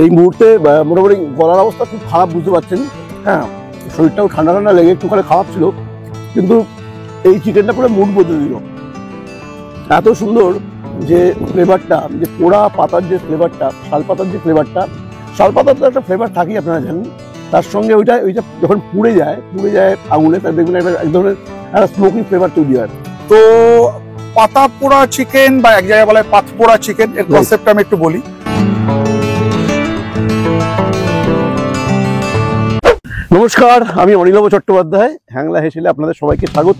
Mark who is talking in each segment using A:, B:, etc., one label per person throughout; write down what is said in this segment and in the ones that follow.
A: এই মুহূর্তে মোটামুটি গলার অবস্থা খুব খারাপ, বুঝতে পারছেন। হ্যাঁ, শরীরটাও ঠান্ডা ঠান্ডা লেগে একটুখানি খারাপ ছিল, কিন্তু এই চিকেনটা পুরো মুড বদলে দিল। এত সুন্দর যে ফ্লেভারটা, যে পোড়া পাতার যে ফ্লেভারটা, শাল পাতার যে ফ্লেভারটা, শাল পাতার তো একটা ফ্লেভার থাকেই, আপনারা জানেন। তার সঙ্গে ওইটা যখন পুড়ে যায় আঙুলে, তার দেখবেন এক ধরনের একটা স্মোকি ফ্লেভার তৈরি হয়।
B: তো পাতা পোড়া চিকেন বা এক জায়গায় বলা হয় পাত পোড়া চিকেন, এর কনসেপ্ট আমি একটু বলি।
A: নমস্কার, আমি অনিলভ চট্টোপাধ্যায়, হ্যাংলা হেসেলে আপনাদের সবাইকে স্বাগত।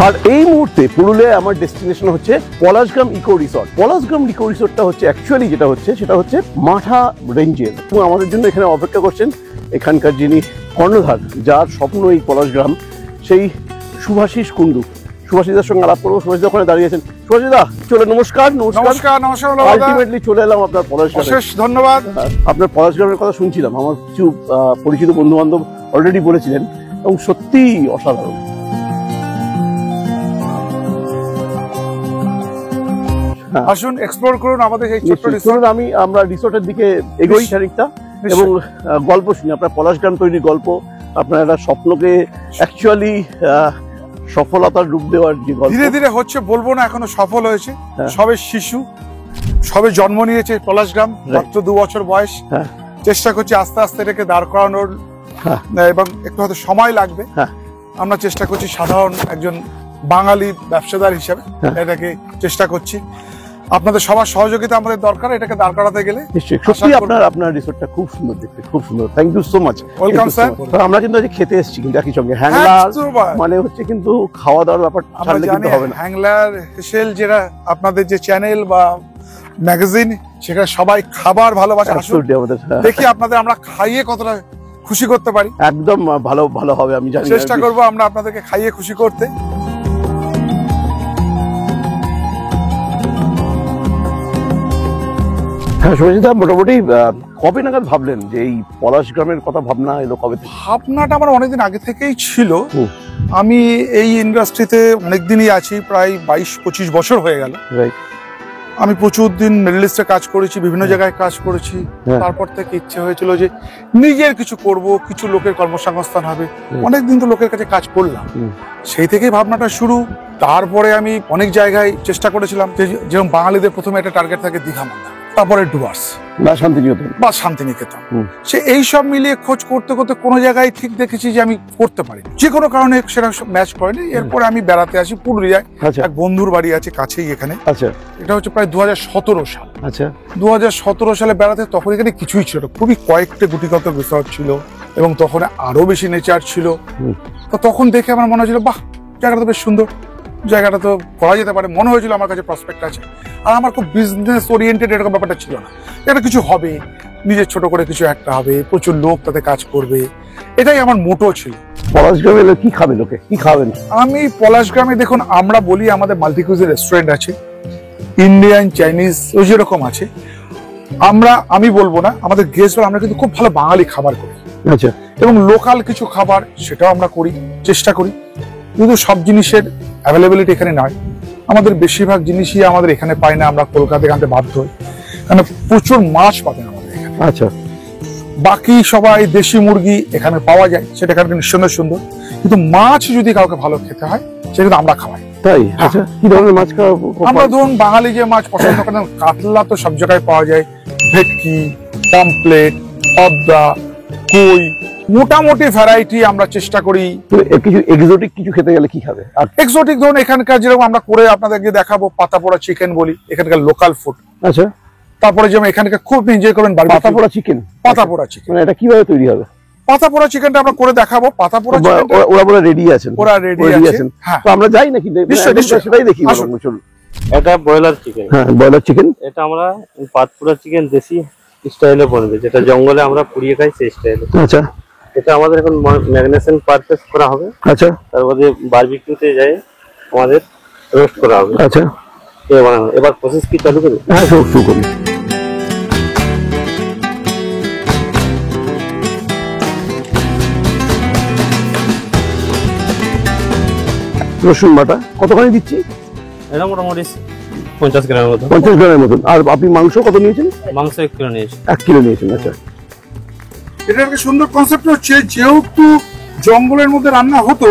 A: আর এই মুহূর্তে পুরুলিয়ায় আমার ডেস্টিনেশন হচ্ছে Palashgram eco resort. Palashgram eco রিসর্টটা হচ্ছে অ্যাকচুয়ালি সেটা হচ্ছে মাঠা রেঞ্জের, এবং আমাদের জন্য এখানে অপেক্ষা করছেন এখানকার যিনি কর্ণধার, যার স্বপ্ন এই পলাশগ্রাম, সেই সুভাষিস কুণ্ডু। সুভাষিদার সঙ্গে আলাপ করবো। সুভাষিদা ওখানে দাঁড়িয়েছেন। সুভাষিদা, চলে নমস্কার। আলটিমেটলি চলে এলাম আপনার পলাশগ্রামে।
B: অশেষ ধন্যবাদ।
A: আপনার পলাশগ্রামের কথা শুনছিলাম, আমার কিছু পরিচিত বন্ধু বান্ধব অলরেডি বলেছিলেন, এবং সত্যিই অসাধারণ।
B: আসুন এক্সপ্লোর করুন আমাদের এই ছোট্ট রিসর্ট।
A: আমরা রিসর্টের দিকে এগোই খানিকটা, এবং গল্প শুনি আপনার পলাশগ্রাম তৈরি গল্প, আপনার একটা স্বপ্নকে অ্যাকচুয়ালি সফলতার রূপ দেওয়ার যে গল্প
B: ধীরে ধীরে হচ্ছে, বলবো না এখনো সফল হয়েছে। সবে শিশু, সবে জন্ম নিয়েছে পলাশগ্রাম, মাত্র 2 বছর বয়স। চেষ্টা করছি আস্তে আস্তে এটাকে দাঁড় করানোর, এবং একটু হয়তো সময় লাগবে। আমরা চেষ্টা করছি সাধারণ একজন বাঙালি ব্যবসাদার হিসেবে এটাকে চেষ্টা করছি। আপনাদের সবার সহযোগিতা আমাদের দরকার এটাকে দাঁড় করাতে গেলে।
A: নিশ্চয়ই, সত্যি আপনার রিসর্টটা খুব সুন্দর দেখতে, খুব সুন্দর। Thank you so much.
B: Welcome sir.
A: আমরা কিন্তু আজ খেতে এসেছি, কিন্তু একই সঙ্গে হ্যাংলার মানে হচ্ছে কিন্তু খাওয়া দাওয়ার ব্যাপার ছাড়লে কিন্তু হবে না।
B: হ্যাংলার হেসেল যেটা আপনাদের যে চ্যানেল বা ম্যাগাজিন, সেখানে সবাই খাবার ভালোবাসে।
A: আমাদের
B: দেখি আপনাদের আমরা খাইয়ে কতটা খুশি করতে পারি।
A: একদম ভালো হবে, আমি জানি।
B: চেষ্টা করবো আমরা আপনাদেরকে খাইয়ে খুশি করতে।
A: হ্যাঁ সুভাষিদা, মোটামুটি কবে নাগাদ ভাবলেন যে এই পলাশগ্রামের কথা? ভাবনা এলো কবে?
B: ভাবনাটা আমার অনেকদিন আগে থেকেই ছিল। আমি এই ইন্ডাস্ট্রিতে অনেকদিনই আছি, প্রায় 22-25 বছর হয়ে গেল। আমি প্রচুর দিন মিডল ইস্টে কাজ করেছি, বিভিন্ন জায়গায় কাজ করেছি। তারপর থেকে ইচ্ছে হয়েছিল যে নিজের কিছু করব, কিছু লোকের কর্মসংস্থান হবে। অনেকদিন তো লোকের কাছে কাজ করলাম, সেই থেকেই ভাবনাটা শুরু। তারপরে আমি অনেক জায়গায় চেষ্টা করেছিলাম, যেরকম বাঙালিদের প্রথমে একটা টার্গেট থাকে দীঘা, মালদা, তারপরে ডুয়ার্স বা শান্তিনিকেতন। সে এই সব মিলিয়ে খোঁজ করতে করতে কোনো জায়গায় ঠিক দেখেছি যে আমি করতে পারি, যে কোনো কারণে সেটা ম্যাচ করেনি। এরপরে আমি বেড়াতে আসি পুরুলিয়ায়, এক বন্ধুর বাড়ি আছে কাছেই এখানে। এটা হচ্ছে প্রায় 2017 সাল। 2017 সালে বেড়াতে, তখন এখানে কিছুই ছিল, খুবই কয়েকটা গুটিগত রিসর্ট ছিল, এবং তখন আরো বেশি নেচার ছিল। তো তখন দেখে আমার মনে হয়েছিল, বাহ, জায়গাটা তো বেশ সুন্দর, জায়গাটা তো করা যেতে পারে। মনে হয়েছিল আমার কাছে প্রসপেক্ট আছে। আর আমার খুব বিজনেস ওরিয়েন্টেড এরকম ব্যাপারটা ছিল না, এটা কিছু হবে, নিজের ছোট করে কিছু একটা হবে, প্রচুর লোক তাতে কাজ করবে, এটাই আমার মোটো ছিল।
A: পলাশগ্রামে কি খাবে লোকে, কি খাবেন?
B: আমি পলাশগ্রামে, দেখুন, আমরা বলি আমাদের মাল্টিকুইজিন রেস্টুরেন্ট আছে, ইন্ডিয়ান, চাইনিজ, ওই যেরকম আছে। আমি বলবো না, আমাদের গেস্ট, আমরা কিন্তু খুব ভালো বাঙালি খাবার করি। এবং লোকাল কিছু খাবার সেটাও আমরা করি, চেষ্টা করি। কিন্তু সব জিনিসের অ্যাভেলেবিলিটি এখানে নয়। আমাদের বেশিরভাগ জিনিসই আমাদের এখানে পাই না, আমরা কলকাতায় আনতে বাধ্য হই, কারণ প্রচুর মাছ পাবেন আমাদের এখানে। বাকি সবাই দেশি মুরগি এখানে পাওয়া যায়, সেটা এখানে নিঃসন্দেহে সুন্দর, কিন্তু মাছ যদি কাউকে ভালো খেতে হয় সেটা কিন্তু আমরা খাওয়াই।
A: তাই? কি ধরনের মাছ খাওয়া?
B: আমরা ধরুন বাঙালি যে মাছ পছন্দ করেন, কাতলা তো সব জায়গায় পাওয়া যায়, ভেটকি, পমপ্লেট, পদ্মা, কই, মোটামুটি ভ্যারাইটি আমরা চেষ্টা করি।
A: কিছু এক্সোটিক কিছু খেতে গেলে কি খাবে?
B: এক্সোটিক ধরুন এখানকার যেরকম আমরা করে আপনাদেরকে দেখাবো, পাতা পোড়া চিকেন বলি, এখানকার লোকাল ফুড। তারপরে যেমন এখানকার খুব এনজয় করবেন
A: পাতা পোড়া চিকেন।
B: পাতা পোড়া চিকেন
A: এটা কিভাবে তৈরি হবে?
B: পাতা পোড়া চিকেনটা আমরা করে দেখাবো। পাতা পোড়া চিকেন
A: ওরা রেডি আছেন?
B: ওরা রেডি আছেন।
A: তো আমরা যাই নাকি? সেটাই দেখি।
C: এটা ব্রয়লার চিকেন।
A: হ্যাঁ, ব্রয়লার চিকেন।
C: এটা আমরা পাত পোড়া চিকেন দেশি স্টাইলে বানাবে, যেটা জঙ্গলে আমরা পুড়িয়ে খাই সেই স্টাইলে। এটা আমাদের এখন ম্যারিনেশন পারফেক্ট করা হবে। তারপরে বারবিকিউতে যাই আমাদের রোস্ট করা হবে। এবার প্রসেস কি চালু করি?
A: হ্যাঁ, শুরু করি। রসুন বাটা কতখানি দিচ্ছি?
C: এটা মোটামুটি 50 গ্রামের মতো।
A: 50 গ্রামের মতন। আর আপনি মাংস কত নিয়েছেন?
C: মাংস 1 কিলো নিয়েছি।
A: 1 কিলো নিয়েছেন, আচ্ছা।
B: এটা একটা সুন্দর কনসেপ্ট হচ্ছে, যেহেতু জঙ্গলের মধ্যে রান্না হতো,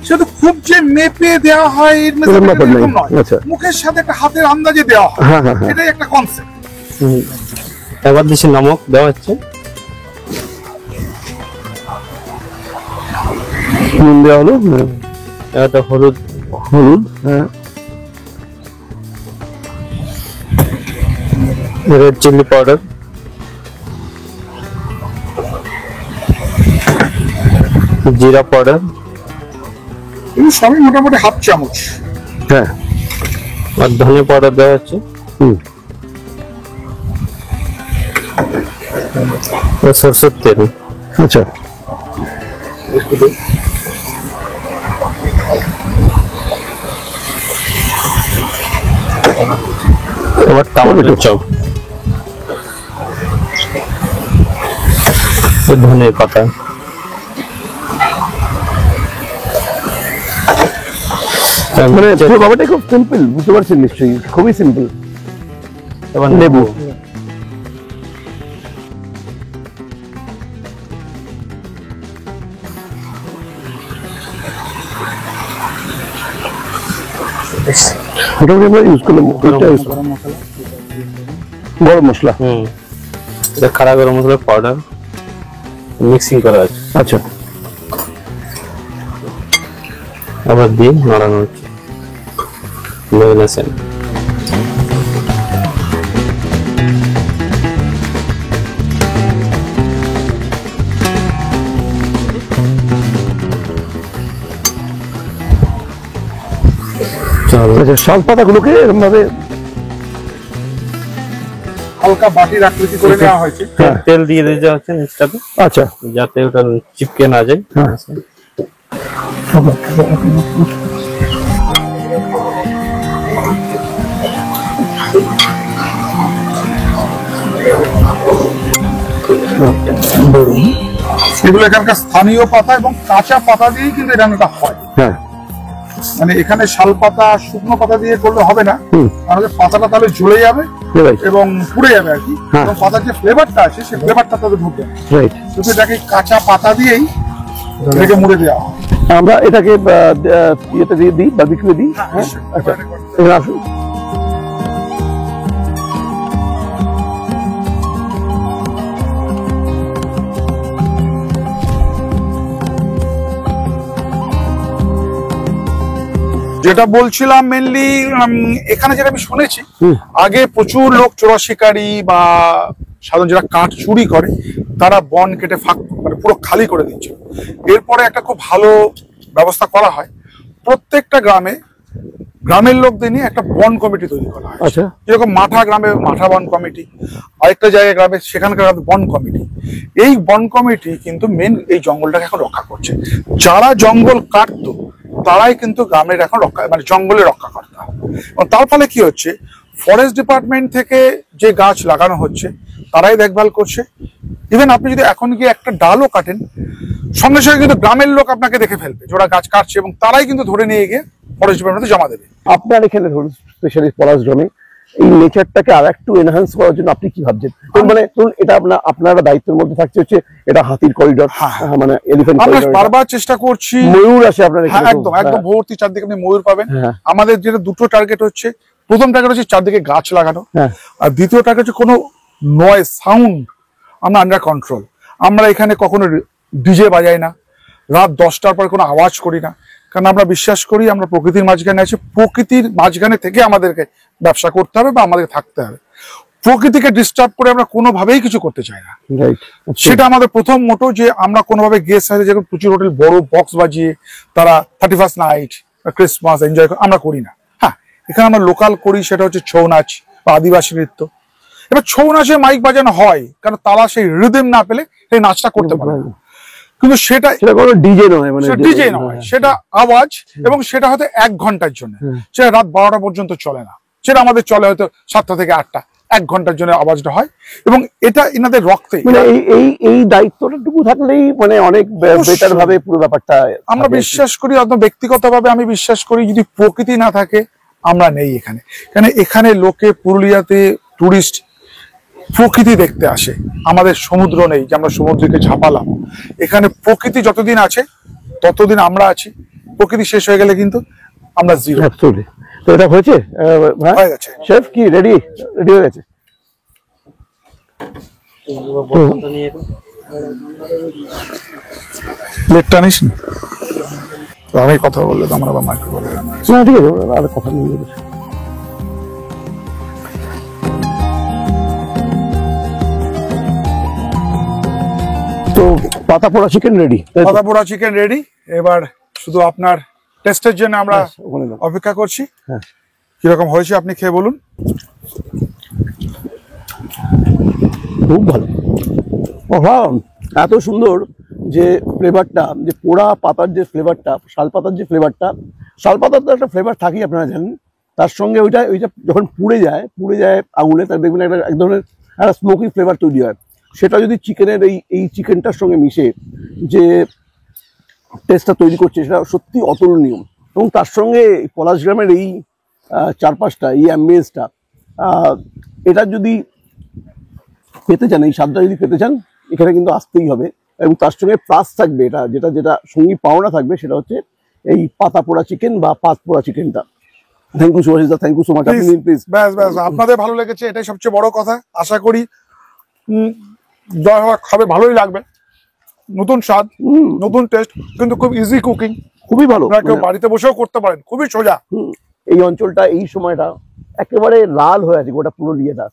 B: সেটা খুব যে মেপে দেওয়া হয় এর মধ্যে এরকম নয়, মুখের সাথে একটা হাতের আন্দাজে দেওয়া হয়, এটাই একটা কনসেপ্ট।
C: এবার দিচ্ছি নমক দেওয়া হচ্ছে,
A: নুন দেওয়া হলো,
C: এবার হলুদ,
A: হ্যাঁ,
C: রেড চিলি পাউডার, জিরা পাউডার,
B: এগুলো সবই মোটামুটি হাফ চামচ।
A: হ্যাঁ,
C: আর ধনে পাউডার দেওয়া হচ্ছে, সরষের তেল,
A: আচ্ছা।
C: এবার টমেটো চপ, ধনে পাতা,
A: মানে পুরো ব্যাপারটা খুব সিম্পল, বুঝতে পারছেন নিশ্চয়ই, খুবই সিম্পল।
C: এবার লেবু,
A: মোটামুটি আমরা ইউজ করলাম গরম মশলা,
C: এটা খাড়া গরম মশলা পাউডার মিক্সিং করা আছে,
A: আচ্ছা।
C: আবার দিয়ে নাড়ানো হচ্ছে, ম্যাগনেসিয়াম।
A: আচ্ছা, শাল পাতাগুলোকে এরকম ভাবে
B: হালকা বাটির আকৃতি করে নেওয়া হয়েছে,
C: তেল দিয়ে দেওয়া হচ্ছে নিচটাতে,
A: আচ্ছা,
C: যাতে ওটা চিপকে না যায়।
B: এগুলো এখানকার স্থানীয় পাতা এবং কাঁচা পাতা দিয়েই কিন্তু এই রান্নাটা হয়।
A: হ্যাঁ,
B: মানে এখানে শাল পাতা শুকনো পাতা দিয়ে করলে হবে না, তাহলে পাতাটা তাহলে জ্বলে যাবে এবং পুড়ে যাবে আর কি, এবং পাতার যে ফ্লেভারটা আছে সেই ফ্লেভারটা তাদের ঢুকে, শুধু এটাকে কাঁচা পাতা দিয়েই এটাকে মুড়ে দেওয়া হয়।
A: আমরা এটাকে ইয়েতে দিয়ে দিই, বারবিকিউতে দিই। আচ্ছা, এখানে আসুন।
B: যেটা বলছিলাম মেনলি এখানে যেটা আমি শুনেছি, আগে প্রচুর লোক চোরা শিকারী বা সাধারণ যারা কাঠ চুরি করে তারা বন কেটে ফাঁক মানে পুরো খালি করে দিচ্ছে। এরপরে একটা খুব ভালো ব্যবস্থা করা হয়, প্রত্যেকটা গ্রামের লোকদের নিয়ে একটা বন কমিটি তৈরি করা হয়।
A: আচ্ছা,
B: যেরকম মাঠা গ্রামে মাঠা বন কমিটি, আরেকটা জায়গায় গ্রামে সেখানকার বন কমিটি। এই বন কমিটি কিন্তু মেন এই জঙ্গলটাকে এখন রক্ষা করছে। যারা জঙ্গল কাটতো তারাই কিন্তু গ্রামের এখন রক্ষা মানে জঙ্গলে রক্ষাকর্তা। এবং তার ফলে কি হচ্ছে, ফরেস্ট ডিপার্টমেন্ট থেকে যে গাছ লাগানো হচ্ছে তারাই দেখভাল করছে। ইভেন আপনি যদি এখন গিয়ে একটা ডালও কাটেন, সঙ্গে সঙ্গে কিন্তু গ্রামের লোক আপনাকে দেখে ফেলবে যে ওরা গাছ কাটছে, এবং তারাই কিন্তু ধরে নিয়ে গিয়ে ফরেস্ট ডিপার্টমেন্টে জমা দেবে।
A: আপনার এখানে ধরুন স্পেশালি পলাশ জমি, এই নেচারটাকে আর একটু এনহান্স করার জন্য আপনি কি ভাবছেন? মানে ধরুন এটা আপনারা দায়িত্বের মধ্যে থাকছে, হচ্ছে এটা হাতির করিডর, মানে এলিফ্যান্ট
B: আমরা
A: করিডর,
B: বারবার চেষ্টা করছি।
A: ময়ূর আসে আপনার এখানে,
B: একদম একদম ভর্তি চারদিকে আপনি ময়ূর পাবেন। আমাদের যেটা দুটো টার্গেট হচ্ছে, প্রথম টার্গেট হচ্ছে চারদিকে গাছ লাগানো, আর দ্বিতীয় টার্গেট হচ্ছে কোনো নয়েজ সাউন্ড আমরা আন্ডার কন্ট্রোল। আমরা এখানে কখনো ডিজে বাজাই না, রাত 10টার পর কোনো আওয়াজ করি না, কারণ আমরা বিশ্বাস করি আমরা প্রকৃতির মাঝখানে আছি, প্রকৃতির মাঝখানে থেকে আমাদেরকে ব্যবসা করতে হবে বা আমাদের থাকতে হবে। প্রকৃতিকে ডিস্টার্ব করে আমরা কোনোভাবেই কিছু করতে চাই না, সেটা আমাদের প্রথম মোটো। যে আমরা কোনোভাবে গেস্ট হাউসে যেরকম প্রচুর হোটেল বড় বক্স বাজিয়ে তারা 31st নাইট ক্রিসমাস এনজয় করে, আমরা করি না। হ্যাঁ, এখানে আমরা লোকাল করি, সেটা হচ্ছে ছৌ নাচ বা আদিবাসী নৃত্য। এবার ছৌ নাচে মাইক বাজানো হয় কারণ তারা সেই রিদম না পেলে সেই নাচটা করতে পারে না, কিন্তু সেটা
A: কোনো ডিজে নয়, মানে
B: ডিজে নয়, সেটা আওয়াজ, এবং সেটা হয়তো 1 ঘন্টার জন্য, সেটা রাত 12টা পর্যন্ত চলে না, সেটা আমাদের চলে হয়তো 7টা থেকে 8টা, 1 ঘন্টার জন্য আওয়াজটা হয়, এবং এটা এনাদের রক্তে।
A: মানে এই দায়িত্বটাটুকু থাকলেই মানে অনেক বেটার ভাবে পুরো ব্যাপারটা
B: আমরা বিশ্বাস করি, একদম ব্যক্তিগতভাবে আমি বিশ্বাস করি, যদি প্রকৃতি না থাকে আমরা নেই এখানে। কারণ এখানে লোকে পুরুলিয়াতে টুরিস্ট প্রকৃতি দেখতে আসে, আমাদের সমুদ্র নেই যে আমরা সমুদ্রকে ঝাঁপালাম। এখানে প্রকৃতি যতদিন আছে ততদিন আমরা আছি, প্রকৃতি শেষ হয়ে গেলে কিন্তু আমরা জিরো।
A: তো এটা হয়েছে,
B: হয়ে গেছে
A: শেফ কি রেডি হয়ে গেছে?
B: প্লেটটা নিস না, আমি কথা বললে তো আমার আবার মাইক্রো বলে
A: না, ঠিক আছে, আর কথা নেই। তো পাতা পোড়া চিকেন রেডি,
B: পাতা পোড়া চিকেন রেডি। এবার শুধু আপনার টেস্টের জন্য আমরা অপেক্ষা করছি।
A: হ্যাঁ,
B: কিরকম হয়েছে আপনি খেয়ে বলুন।
A: খুব ভালো, এত সুন্দর যে ফ্লেভারটা, যে পোড়া পাতার যে ফ্লেভারটা, শাল পাতার যে ফ্লেভারটা, শাল পাতার তো একটা ফ্লেভার থাকেই আপনারা জানেন, তার সঙ্গে ওইটা যখন পুড়ে যায় আগুনে, তার দেখবেন এক ধরনের একটা স্মোকি ফ্লেভার তৈরি হয়। সেটা যদি চিকেনের এই চিকেনটার সঙ্গে মিশে যে টেস্টটা তৈরি করছে, সেটা সত্যি অতুলনীয়। এবং তার সঙ্গে পলাশ গ্রামের এই চারপাশটা, এই অ্যাম্বিয়েন্সটা, এটা যদি পেতে চান, এই স্বাদটা যদি পেতে চান, এখানে কিন্তু আসতেই হবে। এবং তার সঙ্গে প্লাস থাকবে, এটা যেটা সঙ্গী পাওনা থাকবে, সেটা হচ্ছে এই পাতা পোড়া চিকেন বা পাত পোড়া চিকেনটা। Thank you Subhashis da, thank you so much. Please,
B: ব্যাস আপনাদের ভালো লেগেছে, এটাই সবচেয়ে বড় কথা। আশা করি জয় হওয়া খাবে, ভালোই লাগবে। নতুন স্বাদ, নতুন টেস্ট, কিন্তু খুব ইজি কুকিং,
A: খুবই ভালো।
B: কেউ বাড়িতে বসেও করতে পারেন, খুবই সোজা।
A: এই অঞ্চলটা এই সময়টা একেবারে লাল হয়ে আছে, গোটা পুরুলিয়াটা,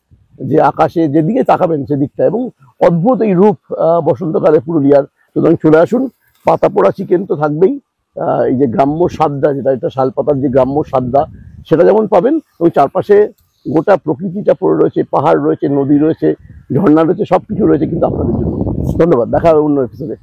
A: যে আকাশে যেদিকে তাকাবেন সেদিকটা, এবং অদ্ভুত এই রূপ বসন্তকালে পুরুলিয়ার। সুতরাং চলে আসুন, পাতা পোড়া চিকেন তো থাকবেই, এই যে গ্রাম্য স্বাদটা, এটা শাল পাতার যে গ্রাম্য স্বাদটা, সেটা যেমন পাবেন, এবং চারপাশে গোটা প্রকৃতিটা পড়ে রয়েছে, পাহাড় রয়েছে, নদী রয়েছে, ঝর্ণা রয়েছে, সবকিছু রয়েছে কিন্তু আপনাদের জন্য। ধন্যবাদ, দেখা হবে অন্য এপিসোডে।